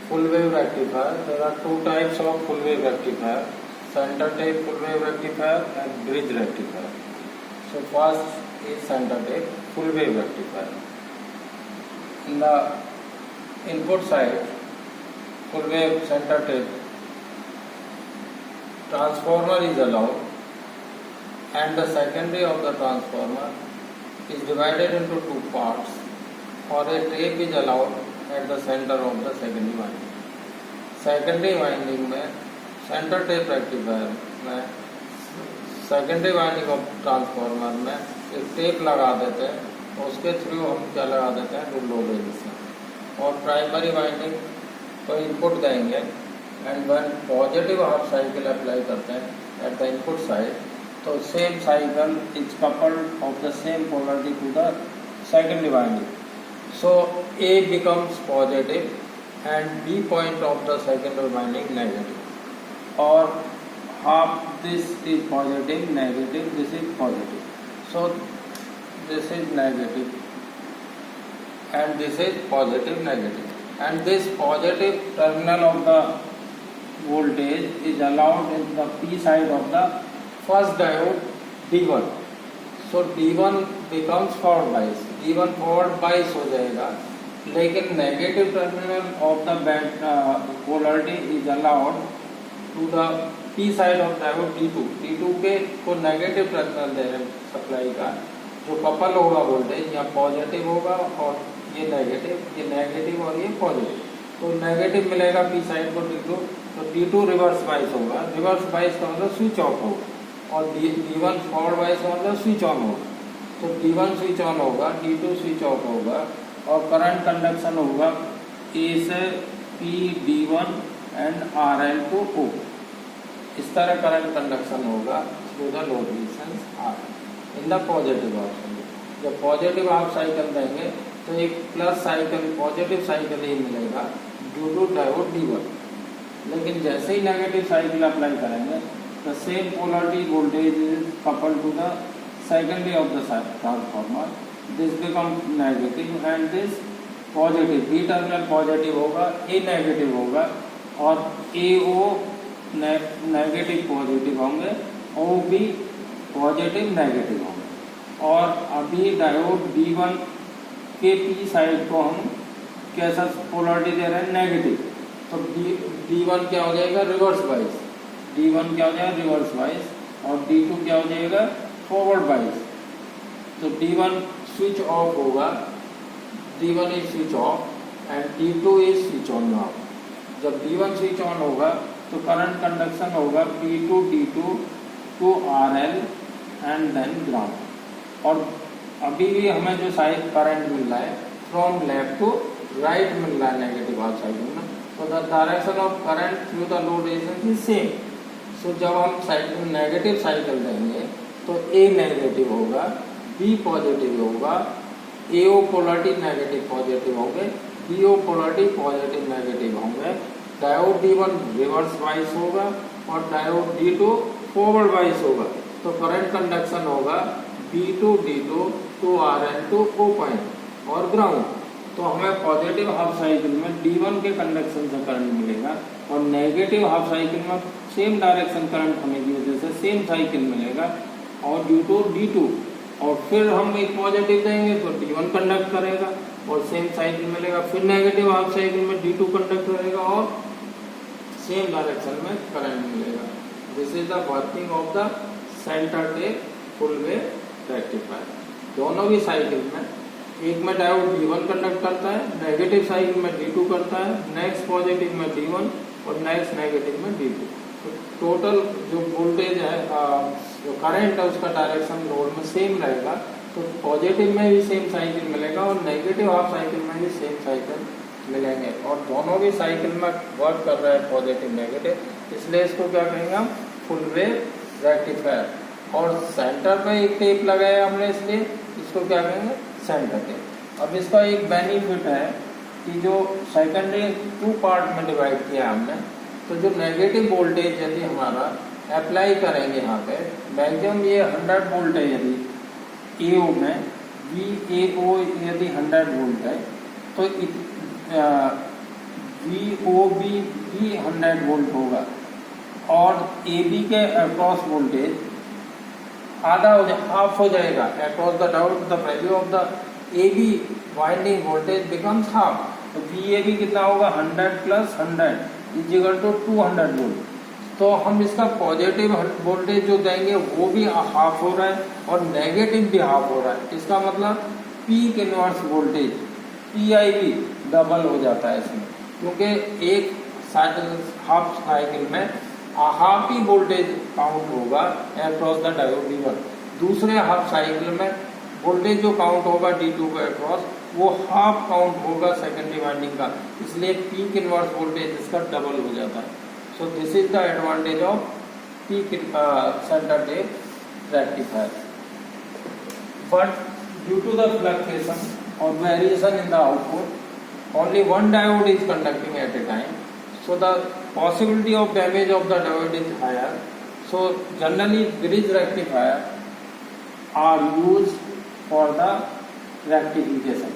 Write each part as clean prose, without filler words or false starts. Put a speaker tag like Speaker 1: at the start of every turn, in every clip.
Speaker 1: full wave rectifier. There are two types of full wave rectifier: center tape full wave rectifier and bridge rectifier. So first is center tape full wave rectifier. In the input side, full wave center tape transformer is allowed, and the secondary of the transformer is divided into two parts, or a tape is allowed at the center of the secondary winding. Secondary winding में center tape rectifier में secondary winding of transformer में एक tape लगा देते हैं, उसके through हम क्या लगा देते हैं, लो रेजिस्टेंस। और प्राइमरी वाइंडिंग को इनपुट देंगे, and one positive half cycle apply करते हैं एट द इनपुट साइड, तो same cycle is coupled of the same polarity to the secondary winding. So A becomes positive and B point of the secondary winding negative, or half this is positive, negative, this is positive. So this is negative and this is positive, negative, and this positive terminal of the voltage is allowed in the P side of the first diode D1. So D1 becomes forward bias, D1 forward bias हो जाएगा, लेकिन negative terminal of the bat polarity is allowed to the P side of diode D2. D2 के को negative terminal दे रहे हैं supply का, जो couple होगा वोल्टेज, या पॉजिटिव होगा और ये नेगेटिव और ये पॉजिटिव, तो नेगेटिव मिलेगा P साइड को D2, तो D2 रिवर्स बाइस होगा. रिवर्स बाइस का मतलब स्विच ऑफ होगा, और D1 फॉरवर्ड बाइस का मतलब स्विच ऑन होगा. तो D1 स्विच ऑन होगा, D2 स्विच ऑफ होगा, और करंट कंडक्शन होगा A से P D1 and RL to O. इस तरह करंट कंडक्शन होगा through the load resistance R in the positive half cycle. जब पॉजिटिव हाफ साइकिल देंगे तो एक प्लस साइकिल, पॉजिटिव साइकिल ही मिलेगा ड्यू टू डायोड D1. लेकिन जैसे ही नेगेटिव साइकिल अप्लाई करेंगे, the same polarity voltage is coupled to the secondary of the transformer. This becomes negative and this positive. B terminal positive होगा, A negative होगा, और AO negative positive होंगे, OB positive negative होंगे. और अभी diode D1 के P side को हम कैसा पोलरिटी दे रहे हैं, नेगेटिव. तो D1 क्या हो जाएगा, रिवर्स बाइस. D1 क्या हो जाएगा, रिवर्स बाइस, और D2 क्या हो जाएगा, फॉरवर्ड बाइस. तो D1 स्विच ऑफ होगा, D1 is switch off and D2 is switch on now. जब D1 स्विच ऑन होगा तो करंट कंडक्शन होगा P2 D2 to RL and then ground. और अभी भी हमें जो साइड करंट मिल रहा है फ्रॉम लेफ्ट टू राइट मिल रहा है नेगेटिव हाफ साइकिल में, तो the direction of current through the load resistance is same. So जब हम साइकिल नेगेटिव साइकिल देंगे तो A नेगेटिव होगा, B पॉजिटिव होगा, AO पोलरिटी नेगेटिव पॉजिटिव होंगे, BO पोलरिटी पॉजिटिव नेगेटिव होंगे. डायोड D1 रिवर्स बाइस होगा और डायोड D2 फॉरवर्ड बाइस होगा. तो करंट कंडक्शन होगा B2 D2 to RL to O point और ग्राउंड. तो हमें पॉजिटिव हाफ साइकिल में D1 के कंडक्शन से करंट मिलेगा, और नेगेटिव हाफ साइकिल में सेम डायरेक्शन करंट होने की वजह से सेम साइकिल मिलेगा, और ड्यू टू D2. और फिर हम एक पॉजिटिव देंगे तो D1 कंडक्ट करेगा और सेम साइकिल मिलेगा. फिर नेगेटिव हाफ साइकिल में D2 कंडक्ट करेगा और सेम डायरेक्शन में करंट मिलेगा. This is the working of the center tape full wave rectifier. दोनों भी साइकिल में, एक में डायोड D1 कंडक्ट करता है, नेगेटिव साइकिल में D2 करता है, नेक्स्ट पॉजिटिव में D1 और नेक्स्ट नेगेटिव में D2. तो टोटल जो वोल्टेज है, जो करंट है, उसका डायरेक्शन लोड में सेम रहेगा. तो पॉजिटिव में भी सेम साइकिल मिलेगा और नेगेटिव हाफ साइकिल में भी सेम साइकिल मिलेंगे, और दोनों भी साइकिल में वर्क कर रहा है पॉजिटिव नेगेटिव. इसलिए इसको क्या कहेंगे हम, फुल वेव रेक्टिफायर. और सेंटर पे एक टेप लगाया हमने, इसलिए इसको क्या कहेंगे, सेंटर टेप. अब इसका एक बेनिफिट है कि जो सेकेंडरी टू पार्ट में डिवाइड किया हमने, तो जो नेगेटिव वोल्टेज यदि हमारा अप्लाई करेंगे यहाँ पे, मैक्सिमम ये 100 वोल्ट है, यदि AO में VAO यदि 100 वोल्ट है, तो VOB भी 100 वोल्ट होगा और AB के अक्रॉस वोल्टेज आधा हो जाए, हाफ हो जाएगा। Across the diode the value of the AB winding voltage becomes half. तो VAB कितना होगा 100 plus 100 is equal to 200 volt. तो हम इसका पॉजिटिव वोल्टेज जो देंगे वो भी हाफ हो रहा है और नेगेटिव भी हाफ हो रहा है। इसका मतलब peak inverse voltage PIV double हो जाता है इसमें, क्योंकि एक हाफ साइकिल में हाफ ही वोल्टेज काउंट होगा अक्रॉस द डायोड D1। दूसरे हाफ साइकिल में वोल्टेज जो काउंट होगा D2 के अक्रॉस वो हाफ काउंट होगा सेकेंडरी वाइंडिंग का, इसलिए पीक इनवर्स वोल्टेज इसका डबल हो जाता है। So this is the advantage of peak center tape rectifier. But due to the fluctuation or variation in the output, only one diode is conducting at a time. So the possibility of damage of the diode is higher. So generally bridge rectifier are used for the rectification.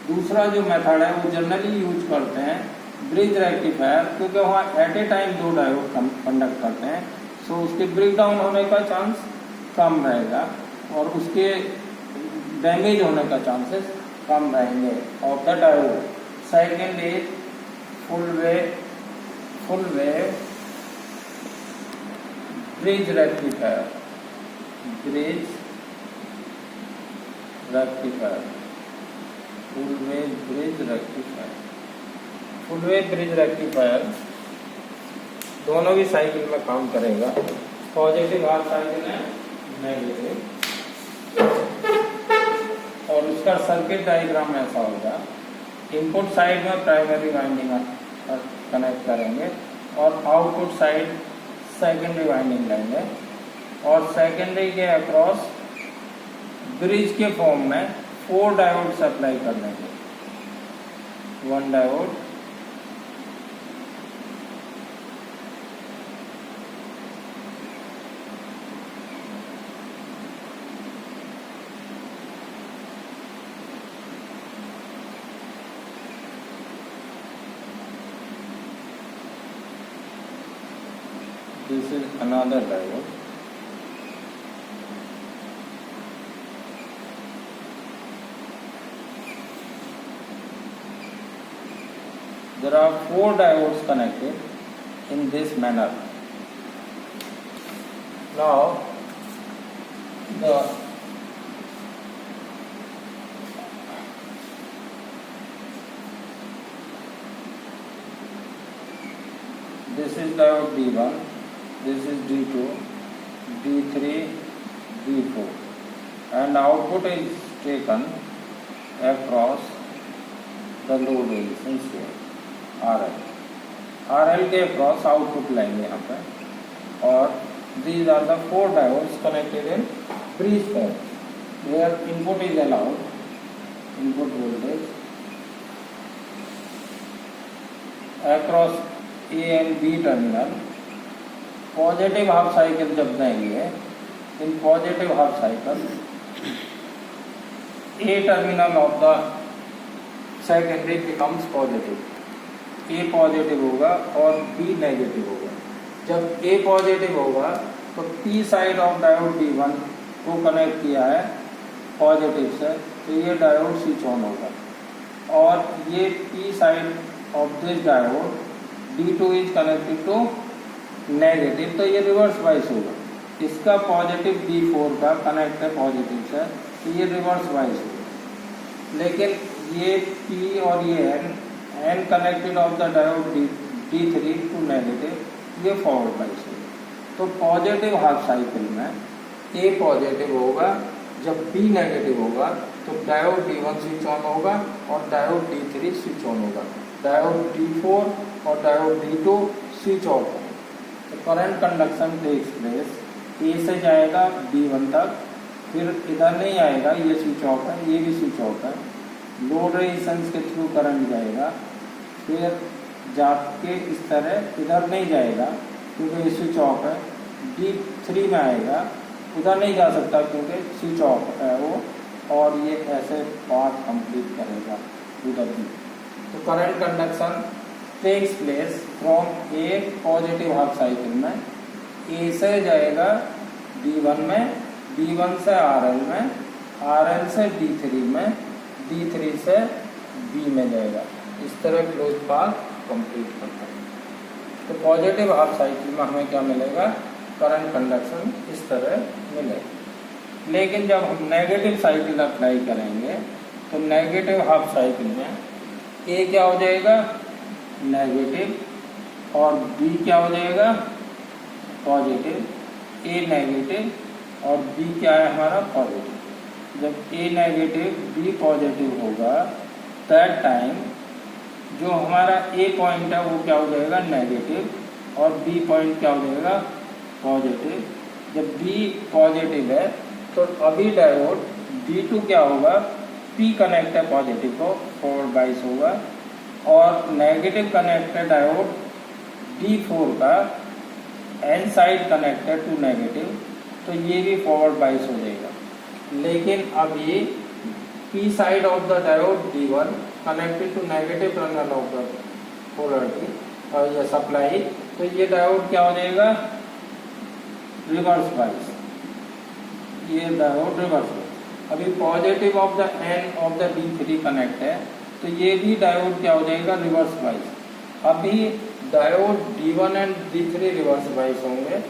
Speaker 1: दूसरा जो method है वो generally use करते हैं bridge rectifier, क्योंकि वहाँ at a time 2 diode conduct करते हैं। सो उसके ब्रेक डाउन होने का चांस कम रहेगा और उसके डैमेज होने का चांसेस कम रहेंगे of the diode. Second is full wave bridge rectifier. Full wave bridge rectifier दोनों भी साइकिल में काम करेगा। पॉजिटिव हाफ साइकिल है, नेगेटिव। और उसका सर्किट डायग्राम ऐसा होगा, इनपुट साइड में प्राइमरी वाइंडिंग कनेक्ट करेंगे और आउटपुट साइड सेकेंडरी वाइंडिंग लेंगे और सेकेंडरी के अक्रॉस ब्रिज के फॉर्म में 4 डायोड सप्लाई कर लेंगे। 1 diode, this is another diode, there are 4 diodes connected in this manner. Now this is diode D1, this is D2, D3, D4, and output is taken across the load resistance here, RL के across output लेंगे यहाँ पे। और these are the 4 diodes connected in bridge form where input is allowed, input voltage across A and B terminal। Positive half cycle जब देंगे, in positive half cycle A terminal of the secondary becomes positive, A positive होगा और B negative होगा। जब A positive होगा तो P side of diode D1 को connect किया है पॉजिटिव से, तो ये डायोड स्विच ऑन होगा और ये P side of this diode D2 is connected to negative, तो ये रिवर्स वाइस होगा। इसका पॉजिटिव D4 का कनेक्ट है पॉजिटिव से, तो ये रिवर्स वाइस होगा। लेकिन ये P और ये N connected of the diode D3 to negative, ये फॉरवर्ड वाइस होगा। तो पॉजिटिव हाफ साइकिल में A पॉजिटिव होगा, जब B नेगेटिव होगा तो डायोड D1 स्विच ऑन होगा और डायोड D3 स्विच ऑन होगा, डायोड D4 और डायोड D2 स्विच ऑफ होगा। तो करंट कंडक्शन टेक्स प्लेस, ए से जाएगा B1 तक, फिर इधर नहीं आएगा, ये स्विच ऑफ है, ये भी स्विच ऑफ है। लोड रेजिस्टेंस के थ्रू करंट जाएगा, फिर जाके इस तरह इधर नहीं जाएगा क्योंकि ये स्विच ऑफ है। D3 में आएगा, उधर नहीं जा सकता क्योंकि स्विच ऑफ है वो, और ये ऐसे पाथ कंप्लीट करेगा उधर भी। तो current conduction takes place from A positive half cycle में ए से जाएगा D1 में, D1 से RL में, RL से D3 में, D3 से B में जाएगा। इस तरह क्लोज पाथ कंप्लीट करता है। तो पॉजिटिव हाफ साइकिल में हमें क्या मिलेगा, करंट कंडक्शन इस तरह मिलेगा। लेकिन जब हम नेगेटिव साइकिल अप्लाई करेंगे तो नेगेटिव हाफ साइकिल में ए क्या हो जाएगा, नेगेटिव, और बी क्या हो जाएगा, पॉजिटिव। ए नेगेटिव और बी क्या है हमारा, पॉजिटिव। जब ए नेगेटिव बी पॉजिटिव होगा दैट टाइम जो हमारा ए पॉइंट है वो क्या हो जाएगा, नेगेटिव, और बी पॉइंट क्या हो जाएगा, पॉजिटिव। जब बी पॉजिटिव है तो अभी डायोड D2 क्या होगा, P कनेक्ट है पॉजिटिव को, फॉरवर्ड बाइस होगा, और नेगेटिव कनेक्टेड डायोड D4 का N side connected to negative, तो ये भी फॉरवर्ड बाइस हो जाएगा। लेकिन अब ये P side of the diode D1 connected to negative terminal of the polarity और ये सप्लाई, तो ये डायोड क्या हो जाएगा, रिवर्स बाइस। ये डायोड रिवर्स। अभी positive of the N of the D3 connect है तो ये भी डायोड क्या हो जाएगा, रिवर्स बाइस। अभी diode D1 and D3 reverse bias होंगे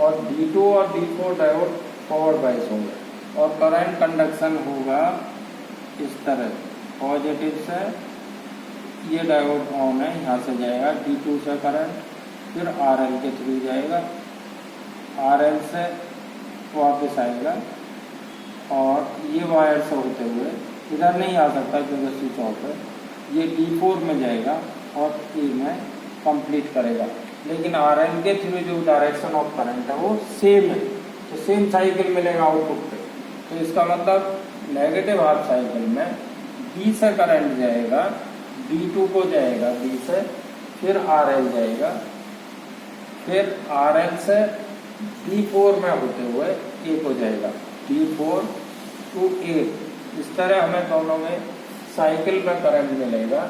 Speaker 1: और D2 और D4 डायोड फॉरवर्ड बाइस होंगे, और करंट कंडक्शन होगा इस तरह, पॉजिटिव से ये डायोड ऑन है, यहाँ से जाएगा D2 से करंट, फिर RL के थ्रू जाएगा, RL से वापस आएगा, और ये वायर से होते हुए इधर नहीं आ सकता क्योंकि स्विच ऑफ है, ये D4 में जाएगा और E में कंप्लीट करेगा। लेकिन RL के थ्रू जो डायरेक्शन ऑफ करंट है वो सेम है, तो सेम साइकिल मिलेगा आउटपुट पे। तो इसका मतलब नेगेटिव हाफ साइकिल में B से करंट जाएगा, D2 को जाएगा B से, फिर RL जाएगा, फिर RL से D4 में होते हुए A को जाएगा, D4 to A। इस तरह हमें दोनों में साइकिल में करंट मिलेगा,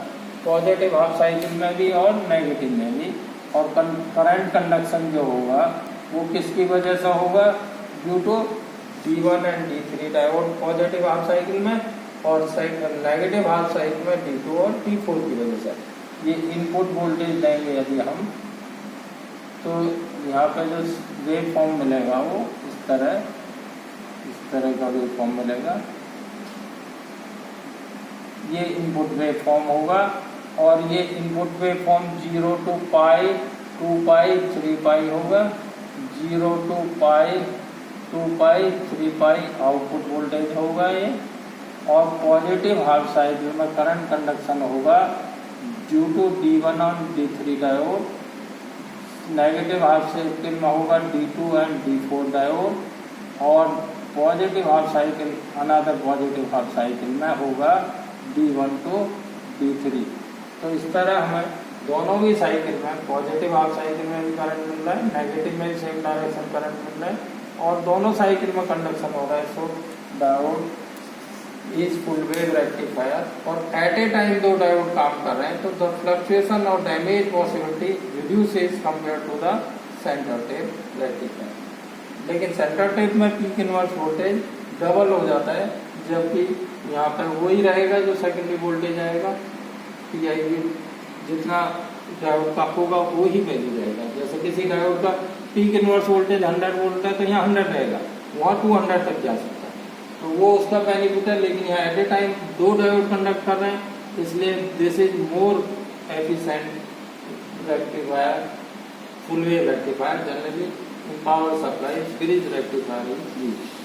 Speaker 1: पॉजिटिव हाफ साइकिल में भी और नेगेटिव में भी। और करंट कंडक्शन जो होगा वो किसकी वजह से होगा, due to D1 and D3 diode positive half cycle में, और नेगेटिव हाफ साइकिल में D2 और D4 की वजह से। ये इनपुट वोल्टेज देंगे यदि हम, तो यहाँ पे जो वेव फॉर्म मिलेगा वो इस तरह का वेव फॉर्म मिलेगा। ये इनपुट वेव फॉर्म होगा, और ये इनपुट वेव फॉर्म 0 to पाई, 2 पाई, 3 पाई होगा। 0 to pi, 2 pi, 3 pi output voltage होगा ये। और पॉजिटिव हाफ साइकिल में करंट कंडक्शन होगा ड्यू टू D1 और D3 diode, negative half cycle में होगा D2 एंड D4 डायोड, और positive half cycle another positive half cycle में होगा D1 to D3। तो इस तरह हमें दोनों भी साइकिल में, पॉजिटिव हाफ साइकिल में भी करंट मिल रहा है, नेगेटिव में भी सेम डायरेक्शन करंट मिल रहा है, और दोनों साइकिल में कंडक्शन हो रहा है। So diode is full wave rectifier, और एट ए टाइम दो डायोड काम कर रहे हैं तो द फ्लक्चुएशन और damage possibility reduces compare to the center tap rectifier. लेकिन सेंटर टेप में पीक इनवर्स वोल्टेज डबल हो जाता है, जबकि यहाँ पर वही रहेगा जो सेकेंडरी वोल्टेज आएगा, PIV जितना डायोड का होगा वो ही वैल्यू रहेगा। जैसे किसी डायोड का पीक इनवर्स वोल्टेज 100 वोल्ट है तो यहाँ 100 रहेगा, वहाँ 200 तक जा सकता है, तो वो उसका बेनिफिट है। लेकिन यहाँ एट ए टाइम दो डायोड कंडक्ट कर रहे हैं, इसलिए this is more efficient rectifier, full wave rectifier. Generally in power supply series rectifier is used.